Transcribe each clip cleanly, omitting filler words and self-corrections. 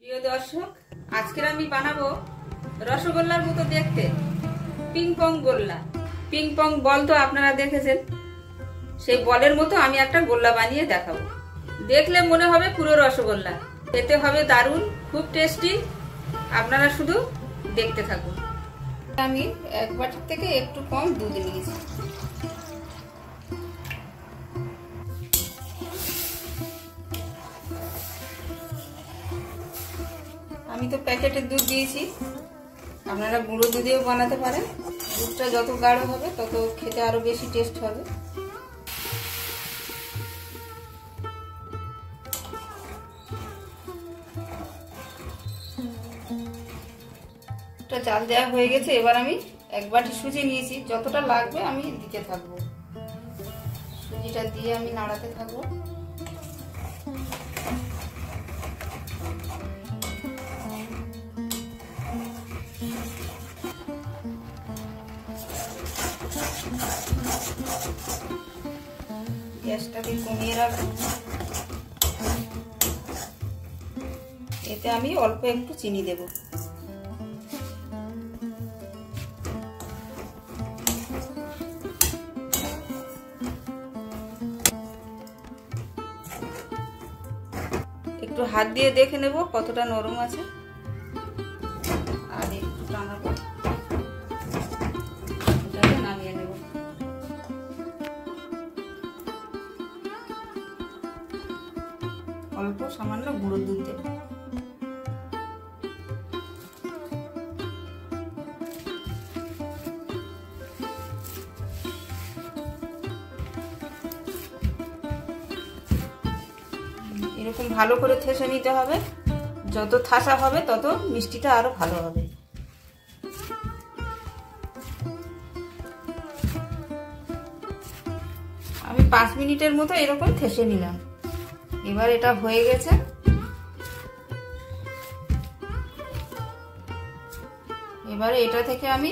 প্রিয় দর্শক, আজকে আমি বানাবো রসগোল্লার মতো দেখতে পিং পং গোল্লা। পিং পং বল তো আপনারা দেখেছেন, সেই বলের মতো আমি একটা গোল্লা বানিয়ে দেখাবো। দেখলে মনে হবে পুরো রসগোল্লা, খেতে হবে দারুণ, খুব টেস্টি। আপনারা শুধু দেখতে থাকুন। আমি এক বাটির থেকে একটু কম দুধ নিয়েছি। আমি তো প্যাকেটের দুধ দিয়েছি, আপনারা গুঁড়ো দুধেও বানাতে পারেন। দুধটা যত গাঢ় হবে তত খেতে আরো বেশি টেস্ট হবে। জাল দেওয়া হয়ে গেছে। এবার আমি এক বাটি সুজি নিয়েছি, যতটা লাগবে আমি দিতে থাকবো। সুজিটা দিয়ে আমি নাড়াতে থাকবো। গ্যাসটাকে কমিয়ে রাখবো। এতে আমি অল্প একটু চিনি দেব। একটু হাত দিয়ে দেখে নেব কতটা নরম আছে, আর একটু টানাবো, এটাকে নামিয়ে নেব। অল্প সামান্য গুঁড়ো দুধ দেব। এরকম ভালো করে থেসে নিতে হবে। যত ঠাসা হবে তত মিষ্টিটা আরো ভালো হবে। আমি 5 মিনিটের মতো এরকম থেসে নিলাম। এবার এটা হয়ে গেছে। এবারে এটা থেকে আমি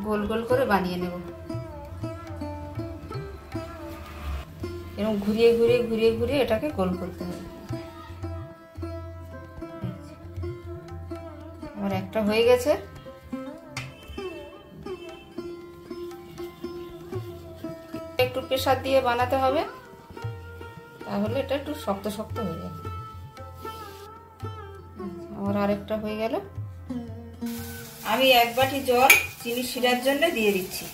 গোল গোল করে বানিয়ে নেব। এরকম ঘুরিয়ে ঘুরিয়ে ঘুরিয়ে ঘুরিয়ে এটাকে গোল করতে হবে। এবার একটা হয়ে গেছে। একটু প্রেসার দিয়ে বানাতে হবে, তাহলে এটা একটু শক্ত শক্ত হয়ে যাবে। আমার আরেকটা হয়ে গেল। আমি এক বাটি জল চিনি শিরার জন্য দিয়ে দিচ্ছি।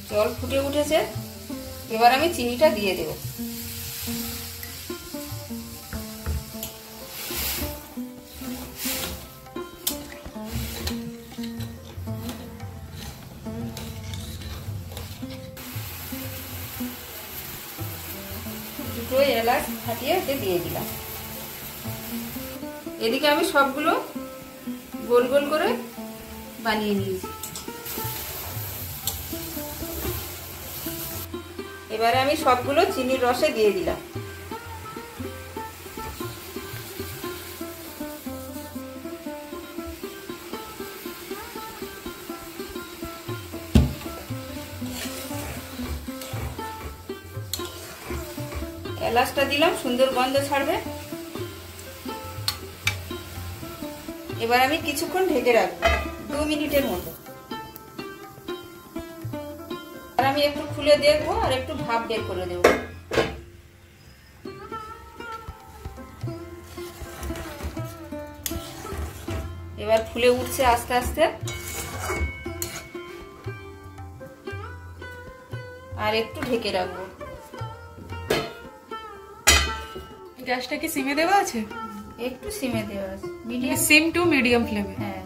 জল ফুটে উঠেছে, এবার আমি চিনিটা দিয়ে দেব। দুটো এলাচ ফাটিয়ে দিয়ে দিলাম। এদিকে আমি সবগুলো গোল গোল করে বানিয়ে নিয়েছি। এবারে আমি সবগুলো চিনির রসে দিয়ে দিলাম। এলাচটা দিলাম, সুন্দর গন্ধ ছাড়বে। এবার আমি কিছুক্ষণ ঢেকে রাখবো, 2 মিনিটের মতো। আর আমি একটু খুলে দেখবো আর একটু ভাপ বের করে দেব। এবার ফুলে উঠছে আস্তে আস্তে। আর একটু ঢেকে রাখবো। গ্যাসটা কি সিমে দেওয়া আছে? একটু সিমে দেওয়া আছে, মিডিয়াম, সিম টু মিডিয়াম ফ্লেমে। হ্যাঁ।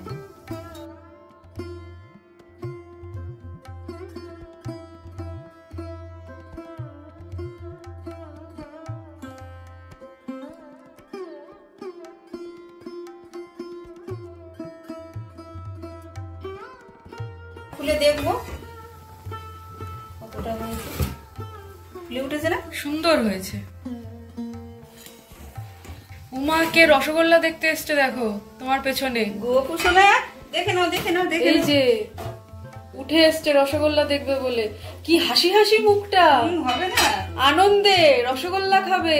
খুলে দেখবো কতটা হয়েছে। ফুলে উঠেছে না? সুন্দর হয়েছে। উমা, কে রসগোল্লা দেখতে এসছে দেখো তোমার পেছনে। গোকুশলা দেখে নাও, দেখে নাও, দেখে এই যে উঠে এসছে রসগোল্লা দেখবে বলে। কি হাসি হাসি মুখটা, হবে না? আনন্দে রসগোল্লা খাবে,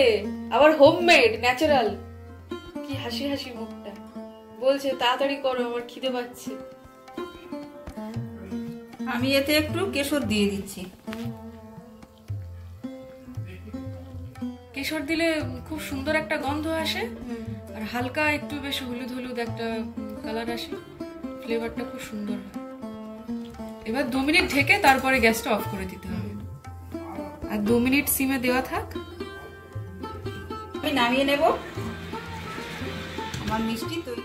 আবার হোমমেড ন্যাচারাল। কি হাসি হাসি মুখটা, বলছে তাড়াতাড়ি করো আমার খিদে পাচ্ছে। আমি এতে একটু কেশর দিয়ে দিচ্ছি। কেশর দিলে খুব সুন্দর একটা গন্ধ আসে, আর হালকা একটু বেশ হলুদ হলুদ একটা কালার আসে, ফ্লেভারটা খুব সুন্দর হয়। এবার 2 মিনিট ঢেকে তারপরে গ্যাসটা অফ করে দিতে হবে, আর 2 মিনিট সিমে দেওয়া থাক। আমি নামিয়ে নেব, আমার মিষ্টি তৈরি।